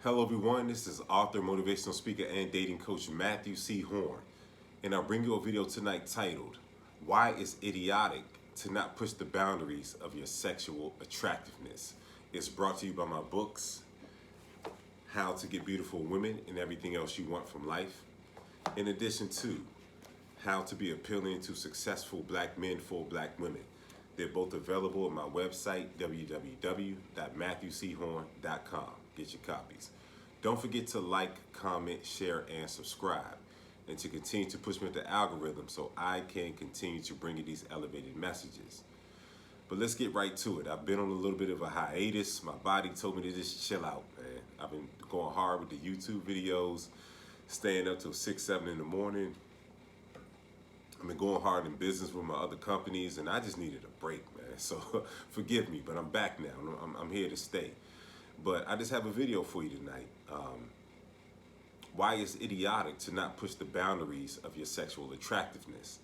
Hello, everyone. This is author, motivational speaker, and dating coach Matthew C. Horne. And I'll bring you a video tonight titled, Why It's Idiotic to Not Push the Boundaries of Your Sexual Attractiveness. It's brought to you by my books, How to Get Beautiful Women and Everything Else You Want from Life, in addition to How to Be Appealing to Successful Black Men for Black Women. They're both available at my website, www.matthewchorne.com. Get your copies. Don't forget to like, comment, share, and subscribe, and to continue to push me with the algorithm so I can continue to bring you these elevated messages. But let's get right to it. I've been on a little bit of a hiatus. My body told me to just chill out, man. I've been going hard with the YouTube videos, staying up till 6, 7 in the morning. I've been going hard in business with my other companies, and I just needed a break, man. So forgive me, but I'm back now. I'm here to stay. But I just have a video for you tonight. Why it's idiotic to not push the boundaries of your sexual attractiveness.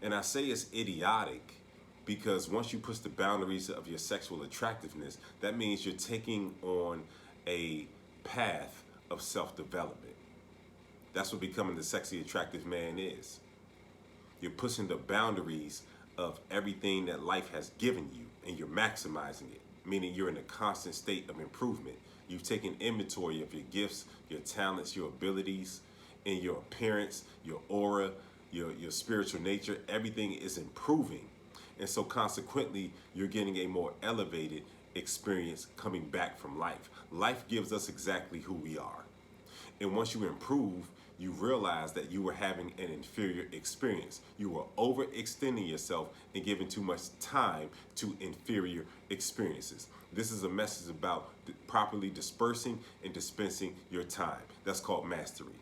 And I say it's idiotic because once you push the boundaries of your sexual attractiveness, that means you're taking on a path of self-development. That's what becoming the sexy attractive man is. You're pushing the boundaries of everything that life has given you, and you're maximizing it, meaning you're in a constant state of improvement. You've taken inventory of your gifts, your talents, your abilities, and your appearance, your aura, your spiritual nature. Everything is improving. And so consequently, you're getting a more elevated experience coming back from life. Life gives us exactly who we are. And once you improve, you realize that you were having an inferior experience. You were overextending yourself and giving too much time to inferior experiences. This is a message about properly dispersing and dispensing your time. That's called mastery.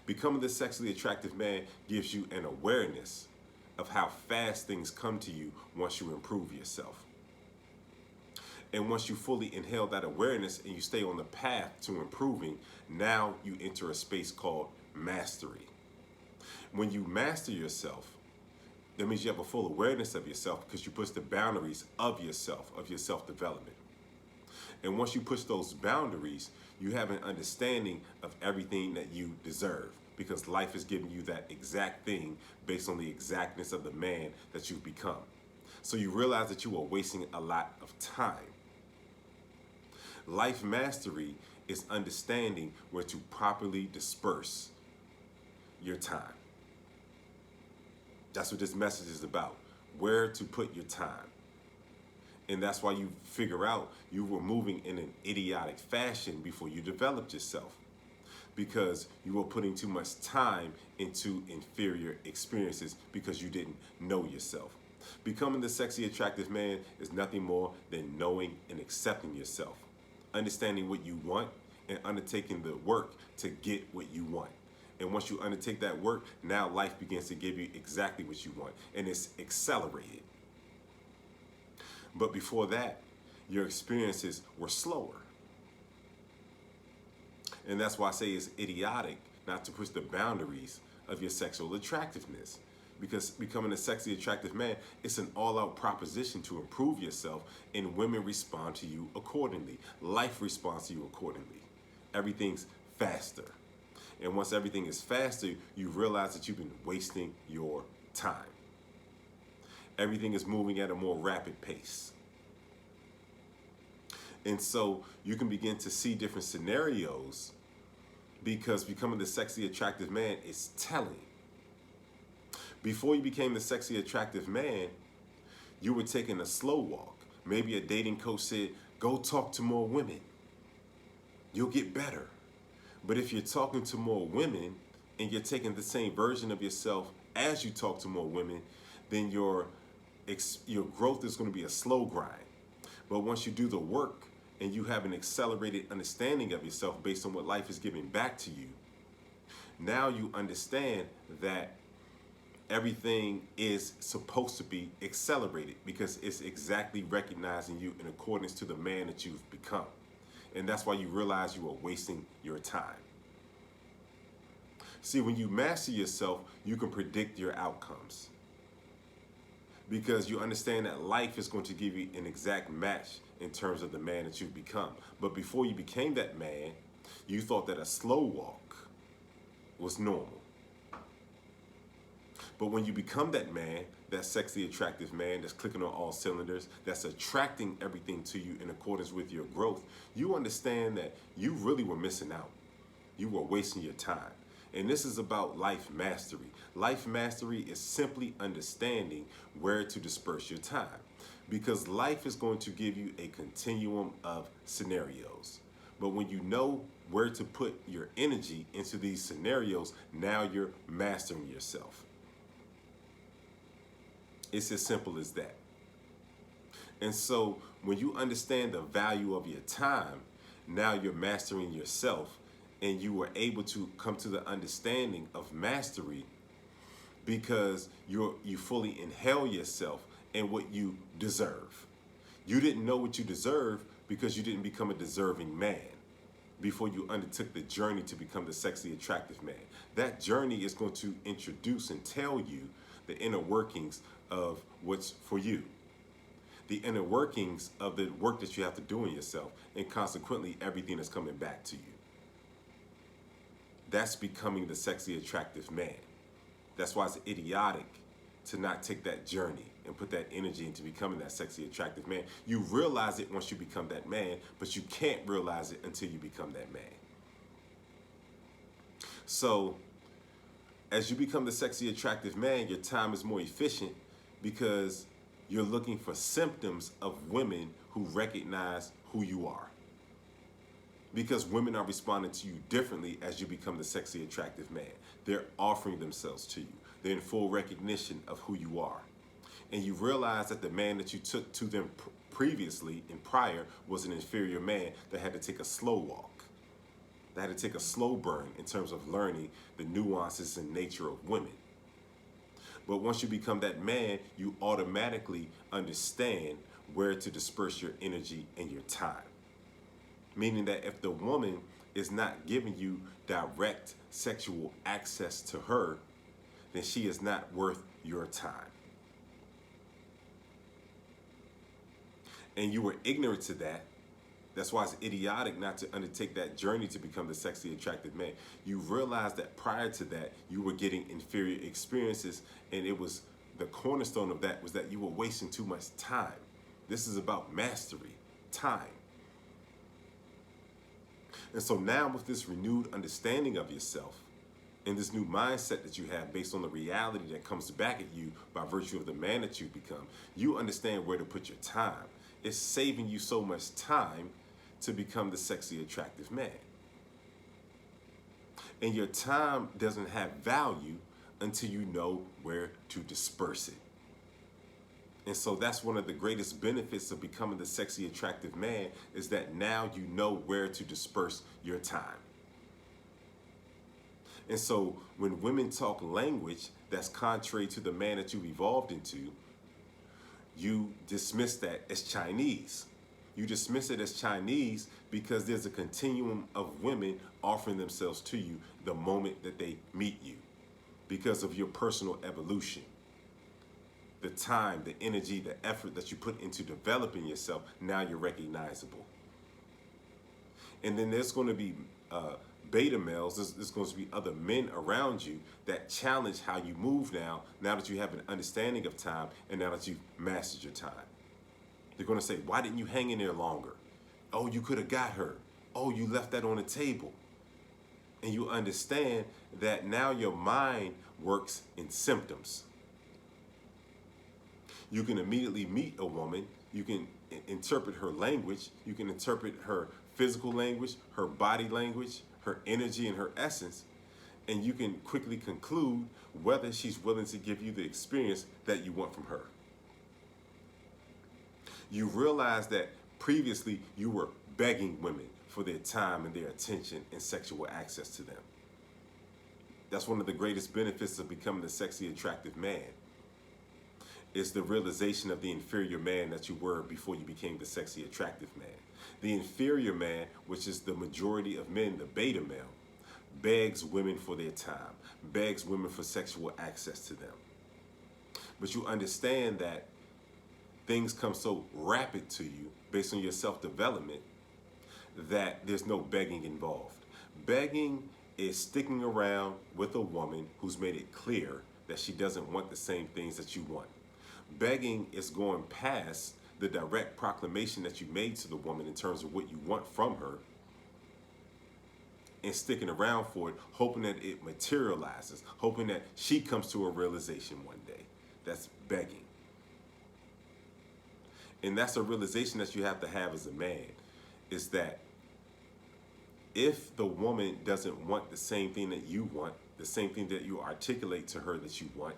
Becoming the sexually attractive man gives you an awareness of how fast things come to you once you improve yourself. And once you fully inhale that awareness and you stay on the path to improving, now you enter a space called mastery. When you master yourself, that means you have a full awareness of yourself because you push the boundaries of yourself, of your self-development. And once you push those boundaries, you have an understanding of everything that you deserve because life is giving you that exact thing based on the exactness of the man that you've become. So you realize that you are wasting a lot of time. Life mastery is understanding where to properly disperse your time. That's what this message is about, where to put your time. And that's why you figure out you were moving in an idiotic fashion before you developed yourself, because you were putting too much time into inferior experiences because you didn't know yourself. Becoming the sexy attractive man is nothing more than knowing and accepting yourself, understanding what you want, and undertaking the work to get what you want. And once you undertake that work, now life begins to give you exactly what you want, and it's accelerated. But before that, your experiences were slower. And that's why I say it's idiotic not to push the boundaries of your sexual attractiveness. Because becoming a sexy, attractive man, it's an all-out proposition to improve yourself, and women respond to you accordingly. Life responds to you accordingly. Everything's faster. And once everything is faster, you realize that you've been wasting your time. Everything is moving at a more rapid pace. And so you can begin to see different scenarios because becoming the sexy, attractive man is telling. Before you became the sexy, attractive man, you were taking a slow walk. Maybe a dating coach said, go talk to more women. You'll get better. But if you're talking to more women and you're taking the same version of yourself as you talk to more women, then your growth is going to be a slow grind. But once you do the work and you have an accelerated understanding of yourself based on what life is giving back to you, now you understand that everything is supposed to be accelerated because it's exactly recognizing you in accordance to the man that you've become. And that's why you realize you are wasting your time. See, when you master yourself, you can predict your outcomes. because you understand that life is going to give you an exact match in terms of the man that you've become. But before you became that man, you thought that a slow walk was normal. But when you become that man, that sexy, attractive man that's clicking on all cylinders, that's attracting everything to you in accordance with your growth, you understand that you really were missing out. You were wasting your time. And this is about life mastery. Life mastery is simply understanding where to disperse your time, because life is going to give you a continuum of scenarios. But when you know where to put your energy into these scenarios, now you're mastering yourself. It's as simple as that. And so when you understand the value of your time, now you're mastering yourself, and you were able to come to the understanding of mastery because you fully inhale yourself and what you deserve. You didn't know what you deserve because you didn't become a deserving man before you undertook the journey to become the sexy, attractive man. That journey is going to introduce and tell you the inner workings of what's for you, the inner workings of the work that you have to do in yourself, and consequently everything that's coming back to you. That's becoming the sexy, attractive man. That's why it's idiotic to not take that journey and put that energy into becoming that sexy, attractive man. You realize it once you become that man, but you can't realize it until you become that man. So as you become the sexy, attractive man, your time is more efficient because you're looking for symptoms of women who recognize who you are. Because women are responding to you differently as you become the sexy, attractive man. They're offering themselves to you. They're in full recognition of who you are. And you realize that the man that you took to them previously and prior was an inferior man that had to take a slow walk. That had to take a slow burn in terms of learning the nuances and nature of women. But once you become that man, you automatically understand where to disperse your energy and your time. Meaning that if the woman is not giving you direct sexual access to her, then she is not worth your time. And you were ignorant to that. That's why it's idiotic not to undertake that journey to become the sexy, attractive man. You realize that prior to that, you were getting inferior experiences, and it was the cornerstone of that was that you were wasting too much time. This is about mastery, time. And so now with this renewed understanding of yourself and this new mindset that you have based on the reality that comes back at you by virtue of the man that you've become, you understand where to put your time. It's saving you so much time to become the sexy, attractive man. And your time doesn't have value until you know where to disperse it. And so that's one of the greatest benefits of becoming the sexy, attractive man is that now you know where to disperse your time. And so when women talk language that's contrary to the man that you've evolved into, you dismiss that as Chinese. You dismiss it as Chinese because there's a continuum of women offering themselves to you the moment that they meet you because of your personal evolution. The time, the energy, the effort that you put into developing yourself, now you're recognizable. And then there's going to be beta males, there's going to be other men around you that challenge how you move now that you have an understanding of time and now that you've mastered your time. They're going to say, why didn't you hang in there longer? Oh, you could have got her. Oh, you left that on the table. And you understand that now your mind works in symptoms. You can immediately meet a woman. You can interpret her language. You can interpret her physical language, her body language, her energy and her essence. And you can quickly conclude whether she's willing to give you the experience that you want from her. You realize that previously you were begging women for their time and their attention and sexual access to them. That's one of the greatest benefits of becoming the sexy, attractive man. Is the realization of the inferior man that you were before you became the sexy, attractive man. The inferior man, which is the majority of men, the beta male, begs women for their time, begs women for sexual access to them. But you understand that things come so rapid to you based on your self-development that there's no begging involved. Begging is sticking around with a woman who's made it clear that she doesn't want the same things that you want. Begging is going past the direct proclamation that you made to the woman in terms of what you want from her and sticking around for it, hoping that it materializes, hoping that she comes to a realization one day. That's begging. And that's a realization that you have to have as a man, is that if the woman doesn't want the same thing that you want, the same thing that you articulate to her that you want,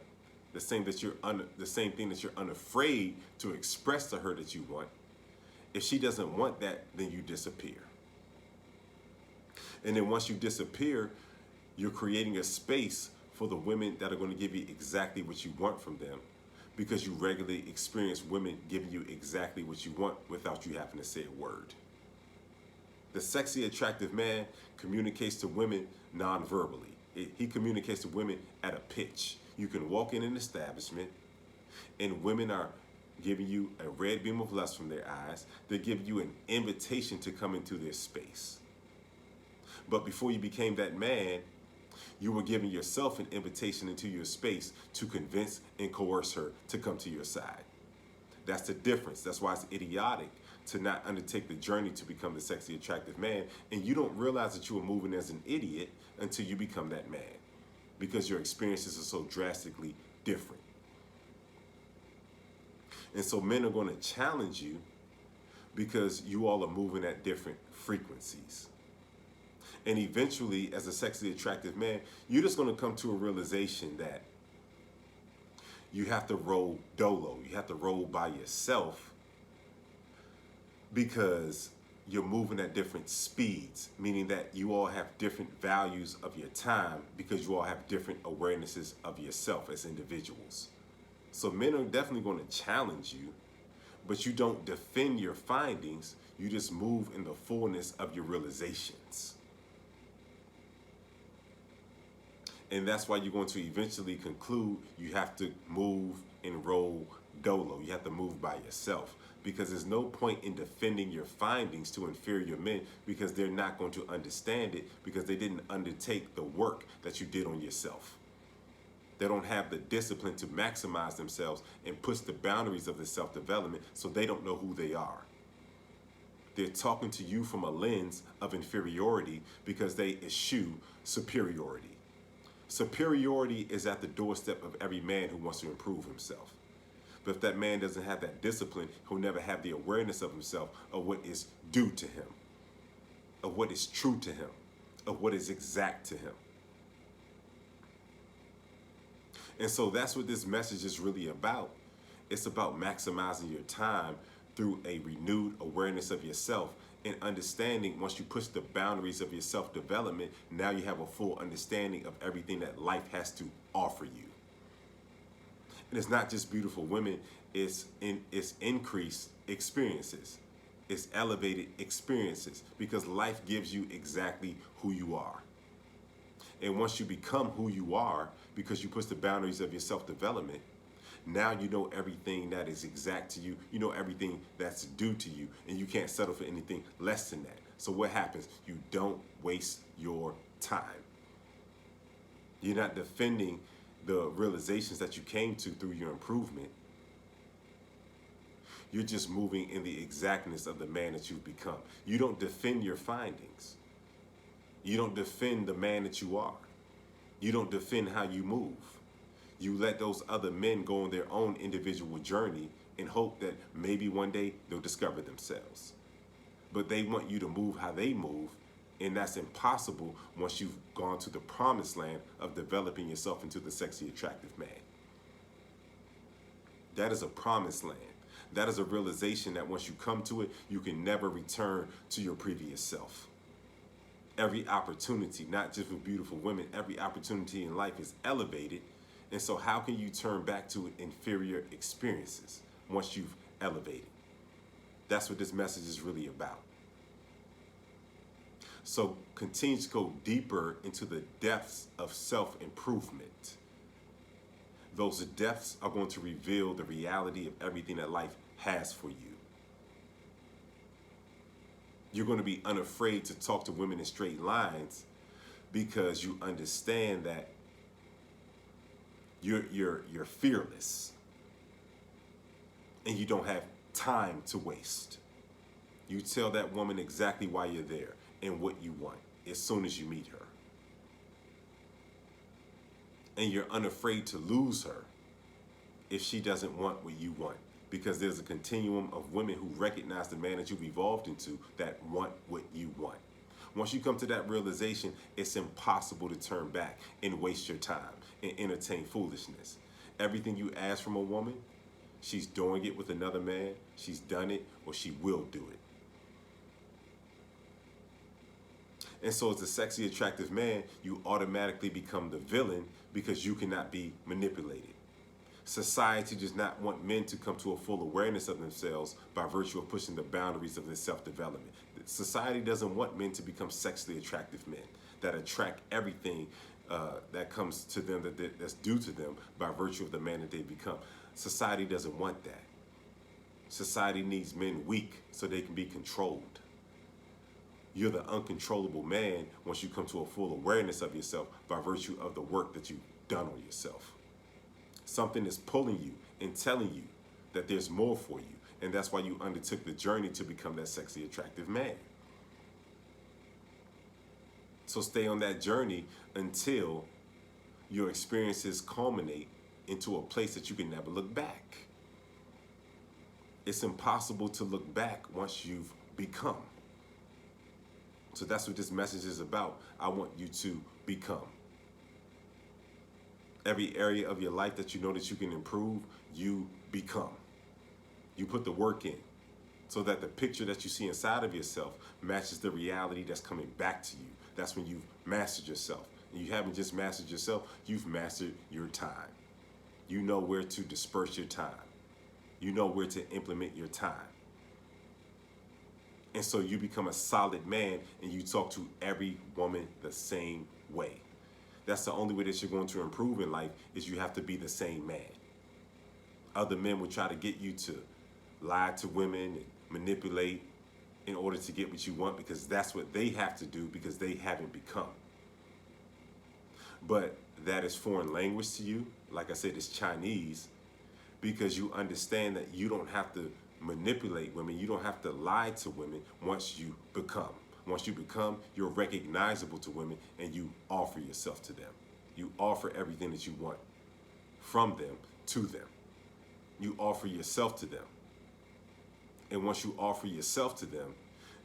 the same thing that you're unafraid to express to her that you want, if she doesn't want that, then you disappear. And then once you disappear, you're creating a space for the women that are going to give you exactly what you want from them, because you regularly experience women giving you exactly what you want without you having to say a word. The sexy, attractive man communicates to women non-verbally. He communicates to women at a pitch. You can walk in an establishment and women are giving you a red beam of lust from their eyes. They're giving you an invitation to come into their space. But before you became that man, you were giving yourself an invitation into your space to convince and coerce her to come to your side. That's the difference. That's why it's idiotic to not undertake the journey to become the sexy, attractive man. And you don't realize that you are moving as an idiot until you become that man, because your experiences are so drastically different. And so men are going to challenge you because you all are moving at different frequencies. And eventually, as a sexually attractive man, you're just going to come to a realization that you have to roll dolo. You have to roll by yourself because you're moving at different speeds, meaning that you all have different values of your time because you all have different awarenesses of yourself as individuals. So men are definitely going to challenge you, but you don't defend your findings. You just move in the fullness of your realizations. And that's why you're going to eventually conclude you have to move and roll dolo. You have to move by yourself, because there's no point in defending your findings to inferior men, because they're not going to understand it, because they didn't undertake the work that you did on yourself. They don't have the discipline to maximize themselves and push the boundaries of their self-development, so they don't know who they are. They're talking to you from a lens of inferiority because they eschew superiority. Superiority is at the doorstep of every man who wants to improve himself. But if that man doesn't have that discipline, he'll never have the awareness of himself, of what is due to him, of what is true to him, of what is exact to him. And so that's what this message is really about. It's about maximizing your time through a renewed awareness of yourself and understanding. Once you push the boundaries of your self-development, now you have a full understanding of everything that life has to offer you. And it's not just beautiful women, it's increased experiences. It's elevated experiences, because life gives you exactly who you are. And once you become who you are, because you push the boundaries of your self-development, now you know everything that is exact to you. You know everything that's due to you, and you can't settle for anything less than that. So what happens? You don't waste your time. You're not defending the realizations that you came to through your improvement. You're just moving in the exactness of the man that you've become. You don't defend your findings. You don't defend the man that you are. You don't defend how you move. You let those other men go on their own individual journey and hope that maybe one day they'll discover themselves. But they want you to move how they move, and that's impossible once you've gone to the promised land of developing yourself into the sexy, attractive man. That is a promised land. That is a realization that once you come to it, you can never return to your previous self. Every opportunity, not just with beautiful women, every opportunity in life is elevated. And so how can you turn back to inferior experiences once you've elevated? That's what this message is really about. So continue to go deeper into the depths of self-improvement. Those depths are going to reveal the reality of everything that life has for you. You're going to be unafraid to talk to women in straight lines because you understand that you're fearless and you don't have time to waste. You tell that woman exactly why you're there and what you want as soon as you meet her. And you're unafraid to lose her if she doesn't want what you want, because there's a continuum of women who recognize the man that you've evolved into that want what you want. Once you come to that realization, it's impossible to turn back and waste your time and entertain foolishness. Everything you ask from a woman, she's doing it with another man, she's done it, or she will do it. And so as a sexy, attractive man, you automatically become the villain because you cannot be manipulated. Society does not want men to come to a full awareness of themselves by virtue of pushing the boundaries of their self-development. Society doesn't want men to become sexually attractive men that attract everything that comes to them, that's due to them by virtue of the man that they become. Society doesn't want that. Society needs men weak so they can be controlled. You're the uncontrollable man once you come to a full awareness of yourself by virtue of the work that you've done on yourself. Something is pulling you and telling you that there's more for you. And that's why you undertook the journey to become that sexy, attractive man. So stay on that journey until your experiences culminate into a place that you can never look back. It's impossible to look back once you've become. So that's what this message is about. I want you to become. Every area of your life that you know that you can improve, you become. You put the work in so that the picture that you see inside of yourself matches the reality that's coming back to you. That's when you've mastered yourself. And you haven't just mastered yourself, you've mastered your time. You know where to disperse your time. You know where to implement your time. And so you become a solid man and you talk to every woman the same way. That's the only way that you're going to improve in life, is you have to be the same man. Other men will try to get you to lie to women and manipulate in order to get what you want, because that's what they have to do because they haven't become. But that is foreign language to you. Like I said, it's Chinese, because you understand that you don't have to manipulate women. You don't have to lie to women once you become. Once you become, you're recognizable to women and you offer yourself to them. You offer everything that you want from them to them. You offer yourself to them. And once you offer yourself to them,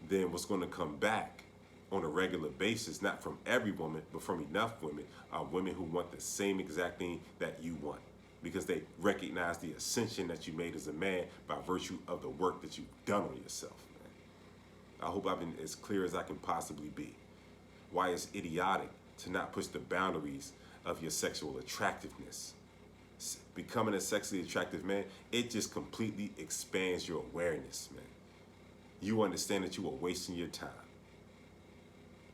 then what's going to come back on a regular basis, not from every woman, but from enough women, are women who want the same exact thing that you want, because they recognize the ascension that you made as a man by virtue of the work that you've done on yourself. I hope I've been as clear as I can possibly be. Why it's idiotic to not push the boundaries of your sexual attractiveness. Becoming a sexually attractive man, it just completely expands your awareness, man. You understand that you were wasting your time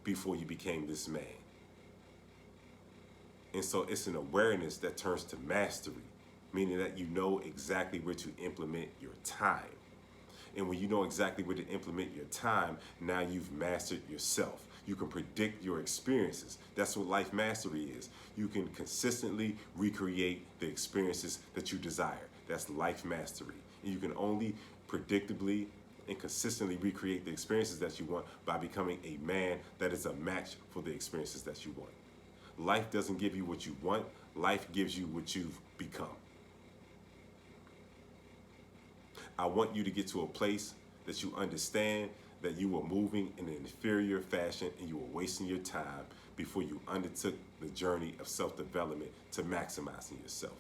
before you became this man. And so it's an awareness that turns to mastery, meaning that you know exactly where to implement your time. And when you know exactly where to implement your time, now you've mastered yourself. You can predict your experiences. That's what life mastery is. You can consistently recreate the experiences that you desire. That's life mastery. And you can only predictably and consistently recreate the experiences that you want by becoming a man that is a match for the experiences that you want. Life doesn't give you what you want. Life gives you what you've become. I want you to get to a place that you understand that you were moving in an inferior fashion and you were wasting your time before you undertook the journey of self-development to maximizing yourself.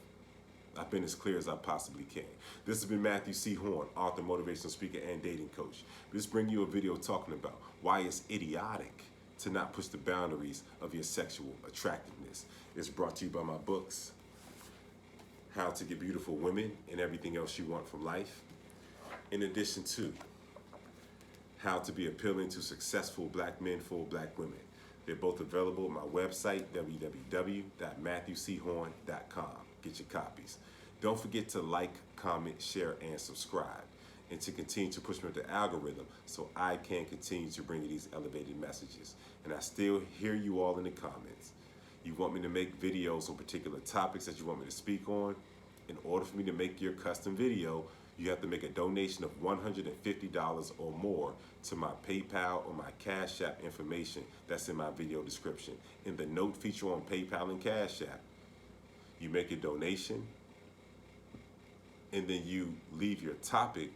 I've been as clear as I possibly can. This has been Matthew C. Horne, author, motivational speaker, and dating coach. Just bring you a video talking about why it's idiotic to not push the boundaries of your sexual attractiveness. It's brought to you by my books, How to Get Beautiful Women and Everything Else You Want from Life, in addition to How to Be Appealing to Successful Black Men for Black Women. They're both available at my website, www.matthewchorne.com. get your copies. Don't forget to like, comment, share, and subscribe, and to continue to push me with the algorithm so I can continue to bring you these elevated messages. And I still hear you all in the comments. You want me to make videos on particular topics that you want me to speak on. In order for me to make your custom video, you have to make a donation of $150 or more to my PayPal or my Cash App information that's in my video description. In the note feature on PayPal and Cash App, you make a donation, and then you leave your topic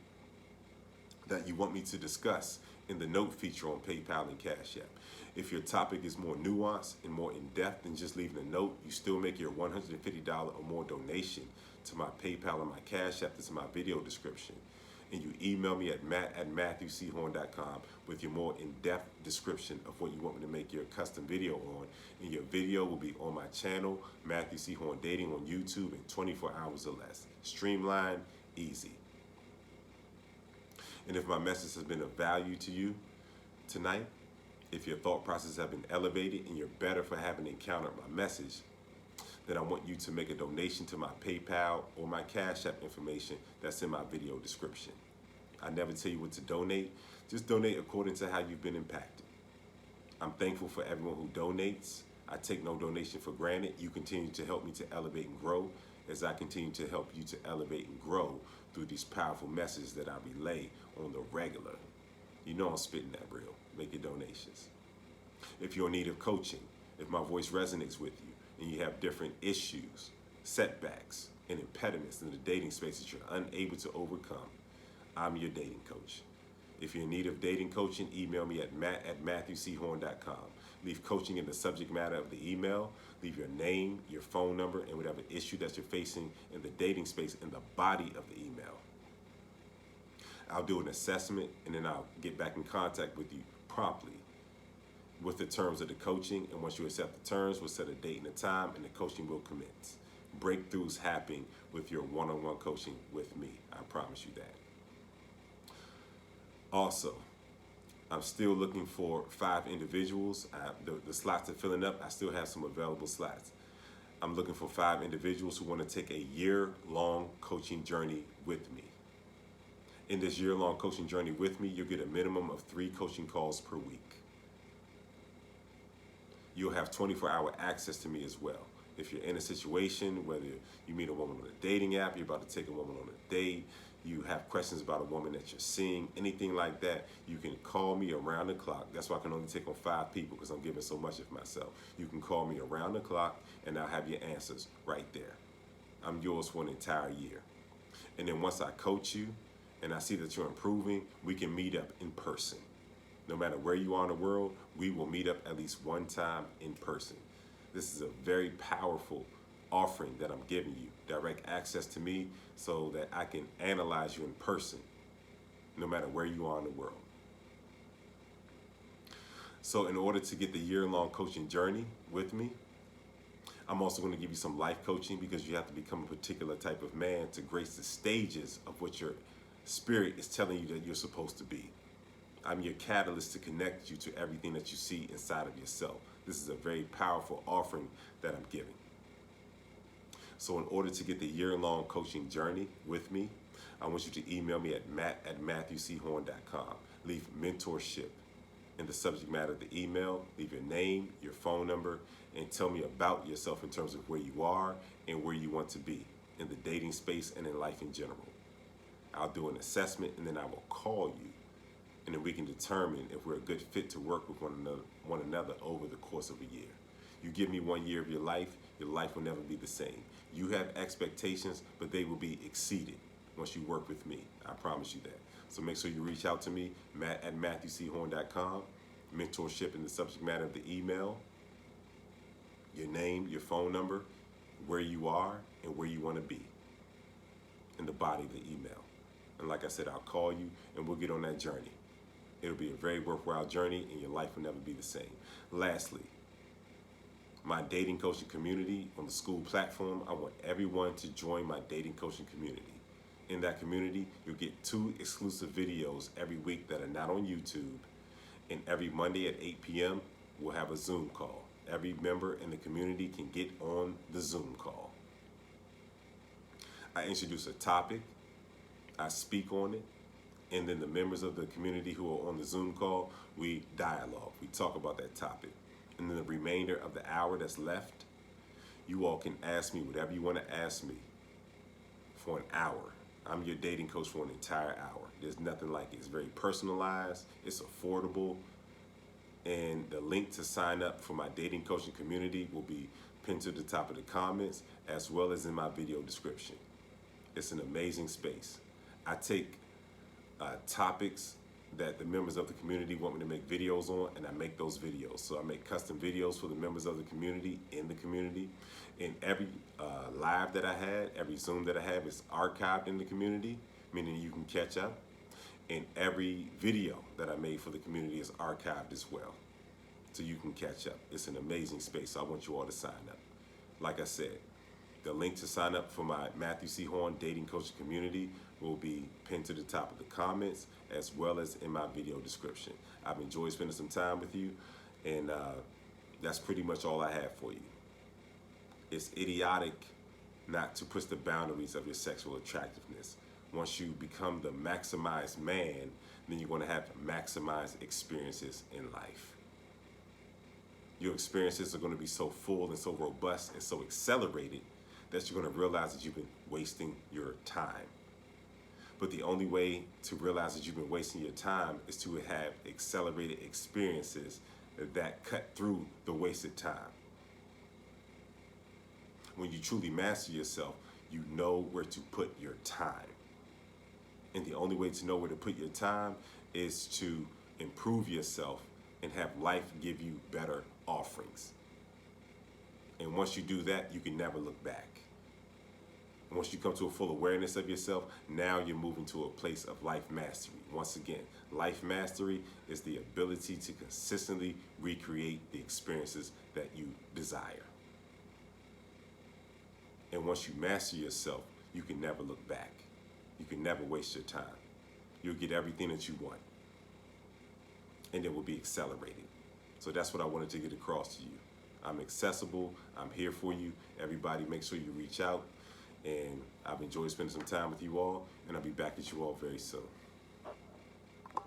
that you want me to discuss in the note feature on PayPal and Cash App. If your topic is more nuanced and more in-depth than just leaving a note, you still make your $150 or more donation to my PayPal and my Cash App that's in my video description. And you email me at matt@matthewchorne.com with your more in-depth description of what you want me to make your custom video on. And your video will be on my channel, Matthew C. Horne Dating on YouTube, in 24 hours or less. Streamlined, easy. And if my message has been of value to you tonight, if your thought process have been elevated and you're better for having encountered my message, then I want you to make a donation to my PayPal or my Cash App information that's in my video description. I never tell you what to donate. Just donate according to how you've been impacted. I'm thankful for everyone who donates. I take no donation for granted. You continue to help me to elevate and grow as I continue to help you to elevate and grow through these powerful messages that I relay on the regular. You know I'm spitting that real. Make your donations. If you're in need of coaching, if my voice resonates with you, and you have different issues, setbacks, and impediments in the dating space that you're unable to overcome, I'm your dating coach. If you're in need of dating coaching, email me at matt@matthewchorne.com. Leave coaching in the subject matter of the email. Leave your name, your phone number, and whatever issue that you're facing in the dating space in the body of the email. I'll do an assessment, and then I'll get back in contact with you promptly with the terms of the coaching. And once you accept the terms, we'll set a date and a time, and the coaching will commence. Breakthroughs happen with your one-on-one coaching with me. I promise you that. Also, I'm still looking for 5 individuals. The slots are filling up. I still have some available slots. I'm looking for 5 individuals who want to take a year-long coaching journey with me. In this year-long coaching journey with me, you'll get a minimum of 3 coaching calls per week. You'll have 24-hour access to me as well. If you're in a situation, whether you meet a woman on a dating app, you're about to take a woman on a date, you have questions about a woman that you're seeing, anything like that, you can call me around the clock. That's why I can only take on 5 people, because I'm giving so much of myself. You can call me around the clock, and I'll have your answers right there. I'm yours for an entire year. And then once I coach you, and I see that you're improving, we can meet up in person. No matter where you are in the world, we will meet up at least one time in person. This is a very powerful offering that I'm giving you. Direct access to me so that I can analyze you in person, no matter where you are in the world. So in order to get the year-long coaching journey with me, I'm also going to give you some life coaching, because you have to become a particular type of man to grace the stages of what your spirit is telling you that you're supposed to be. I'm your catalyst to connect you to everything that you see inside of yourself. This is a very powerful offering that I'm giving. So in order to get the year-long coaching journey with me, I want you to email me at matt@matthewchorne.com. Leave mentorship in the subject matter of the email. Leave your name, your phone number, and tell me about yourself in terms of where you are and where you want to be in the dating space and in life in general. I'll do an assessment, and then I will call you, and then we can determine if we're a good fit to work with one another over the course of a year. You give me 1 year of your life will never be the same. You have expectations, but they will be exceeded once you work with me. I promise you that. So make sure you reach out to me, matt@matthewchorne.com, mentorship in the subject matter of the email, your name, your phone number, where you are, and where you want to be in the body of the email. And like I said, I'll call you, and we'll get on that journey. It'll be a very worthwhile journey, and your life will never be the same. Lastly, my dating coaching community on the school platform, I want everyone to join my dating coaching community. In that community, you'll get 2 exclusive videos every week that are not on YouTube. And every Monday at 8 p.m., we'll have a Zoom call. Every member in the community can get on the Zoom call. I introduce a topic, I speak on it, and then the members of the community who are on the Zoom call, we dialogue. We talk about that topic. And then the remainder of the hour that's left, you all can ask me whatever you want to ask me for an hour. I'm your dating coach for an entire hour. There's nothing like it. It's very personalized, it's affordable, and the link to sign up for my dating coaching community will be pinned to the top of the comments as well as in my video description. It's an amazing space. I take topics that the members of the community want me to make videos on, and I make those videos. So I make custom videos for the members of the community in the community. And every live that I had, every Zoom that I have is archived in the community, meaning you can catch up. And every video that I made for the community is archived as well, so you can catch up. It's an amazing space, so I want you all to sign up. Like I said, the link to sign up for my Matthew C. Horne Dating Coaching Community will be pinned to the top of the comments as well as in my video description. I've enjoyed spending some time with you, and that's pretty much all I have for you. It's idiotic not to push the boundaries of your sexual attractiveness. Once you become the maximized man, then you're going to have maximized experiences in life. Your experiences are going to be so full and so robust and so accelerated that you're going to realize that you've been wasting your time. But the only way to realize that you've been wasting your time is to have accelerated experiences that cut through the wasted time. When you truly master yourself, you know where to put your time. And the only way to know where to put your time is to improve yourself and have life give you better offerings. And once you do that, you can never look back. And once you come to a full awareness of yourself, now you're moving to a place of life mastery. Once again, life mastery is the ability to consistently recreate the experiences that you desire. And once you master yourself, you can never look back. You can never waste your time. You'll get everything that you want, and it will be accelerated. So that's what I wanted to get across to you. I'm accessible. I'm here for you. Everybody, make sure you reach out. And I've enjoyed spending some time with you all, and I'll be back at you all very soon.